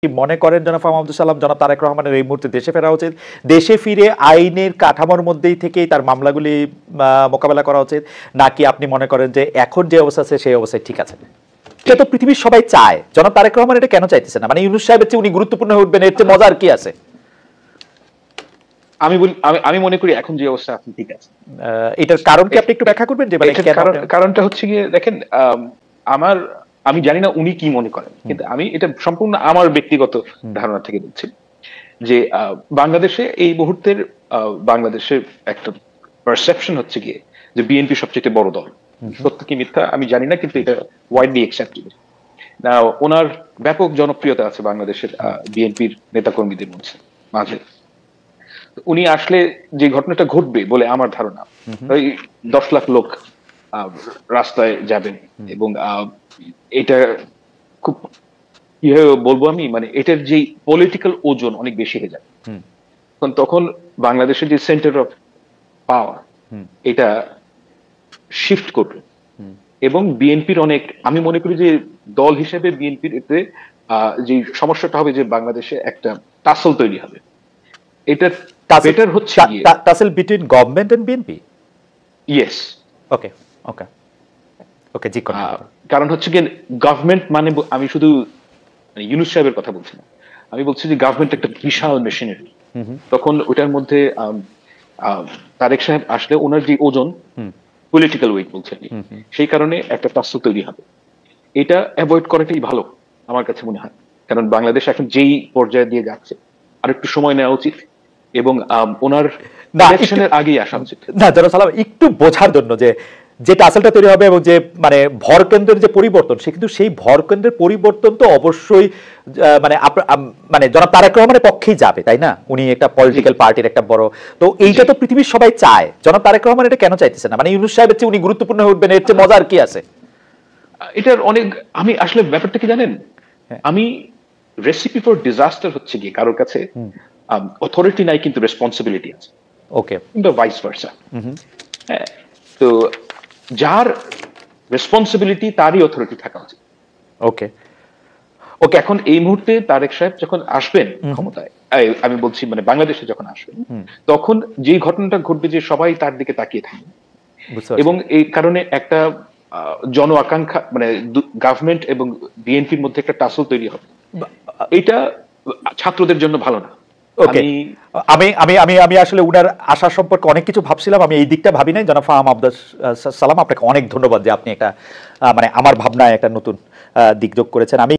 মনে করেন জনাব আব্দুল সালাম জনাব তারেক রহমানের এই মুহূর্তে দেশে ফেরা উচিত, দেশে ফিরে আইনের কাঠামোর মধ্যেই থেকেই তার মামলাগুলি মোকাবেলা করা উচিত, নাকি আপনি মনে করেন যে এখন যে অবস্থা আছে সেই অবস্থায় ঠিক আছে? এটা তো পৃথিবীর সবাই চায়, জনাব তারেক রহমান এটা কেন চাইতেছে না? মানে ইউনূস সাহেবের চেয়ে উনি গুরুত্বপূর্ণ হয়ে উঠবেন, এর চেয়ে মজার কি আছে? আমি মনে করি এখন যে অবস্থা আপনি ঠিক আছে। এটার কারণ কি আপনি একটু ব্যাখ্যা করবেন? যে কারণটা হচ্ছে গিয়ে দেখেন, আমি জানি না উনি কি মনে করেন, কিন্তু আমি এটা সম্পূর্ণ আমার ব্যক্তিগত ধারণা থেকে বলছি যে বাংলাদেশে এই মুহূর্তের বাংলাদেশের একটা পারসেপশন হচ্ছে গিয়ে যে বিএনপি সবচেয়ে বড় দল। সত্য কি মিথ্যা আমি জানি না, কিন্তু এটা ওয়াইডলি অ্যাকসেপ্টেড। না, ওনার ব্যাপক জনপ্রিয়তা আছে বাংলাদেশের বিএনপির নেতাকর্মীদের মাঝে। উনি আসলে যে ঘটনাটা ঘটবে বলে আমার ধারণা, 10 লাখ লোক রাস্তায় যাবেন এবং এটা খুব কিভাবে বলবো আমি, মানে এটার যে পলিটিক্যাল ওজন অনেক বেশি হয়ে যাবে। তখন বাংলাদেশের যে সেন্টার অফ পাওয়ার এটা শিফট করবে এবং বিএনপির অনেক, আমি মনে করি যে দল হিসেবে বিএনপির এতে যে সমস্যাটা হবে যে বাংলাদেশে একটা টাসল তৈরি হবে। এটা বেটার হচ্ছে tussle between government and BNP. Yes, okay okay okay, জি। কারণ হচ্ছে কি, গভর্নমেন্ট মানে আমি শুধু ইউনূস সাহেবের কথা বলছি না, আমি বলছি যে গভর্নমেন্ট একটা বিশাল মেশিনারি। তখন ওটার মধ্যে তারেক সাহেব আসলে ওনার যে ওজন, পলিটিক্যাল ওয়েট বলছেন, সেই কারণে একটা টাসল তৈরি হবে। এটা অ্যাভয়েড করাটাই ভালো আমার কাছে মনে হয়, কারণ বাংলাদেশ এখন যেই পর্যায়ে দিয়ে যাচ্ছে আর একটু সময় নেওয়া উচিত এবং ওনার ইলেকশনের আগেই আসা উচিত। না জনাব সালাম, একটু বোঝার জন্য যে টাসেলটা তৈরি হবে এবং যে মানে ভর কেন্দ্রের যে পরিবর্তন, সে কিন্তু সেই ভর কেন্দ্রের পরিবর্তন তো অবশ্যই মানে জনাব তারেক রহমানের পক্ষেই যাবে, তাই না? উনি একটা পলিটিক্যাল পার্টির একটা বড়, তো এইটা তো পৃথিবীর সবাই চায়, জনাব তারেক রহমান এটা কেন চাইতেছে না? মানে ইউনূস সাহেবের চেয়ে উনি গুরুত্বপূর্ণ হয়ে উঠবেন, এর চেয়ে মজার কি আছে? এটার অনেক, আমি আসলে ব্যাপারটা কি জানেন, আমি রেসিপি ফর ডিজাস্টার হচ্ছে গিয়ে কারোর কাছে অথরিটি নাই কিন্তু রেসপন্সিবিলিটি আছে। ওকে, কিন্তু ভাইস ভার্সা। হ্যাঁ, তো যার রেসপন্সিবিলিটি তারই অথরিটি থাকা উচিত। ওকে ওকে, এখন এই মুহূর্তে তারেক সাহেব যখন আসবেন ক্ষমতায়, আমি বলছি মানে বাংলাদেশে যখন আসবেন, তখন যে ঘটনাটা ঘটবে যে সবাই তার দিকে তাকিয়ে থাকবে এবং এই কারণে একটা জন আকাঙ্ক্ষা, মানে গভর্নমেন্ট এবং বিএনপির মধ্যে একটা টাসল তৈরি হবে। এটা ছাত্রদের জন্য ভালো না। ওকে, আমি আসলে উনার আশা সম্পর্কে অনেক কিছু ভাবছিলাম, আমি এই দিকটা ভাবি নাই। জনাব আব্দুল সালাম, আপনাকে অনেক ধন্যবাদ যে আপনি একটা মানে আমার ভাবনায় একটা নতুন দিক যোগ করেছেন। আমি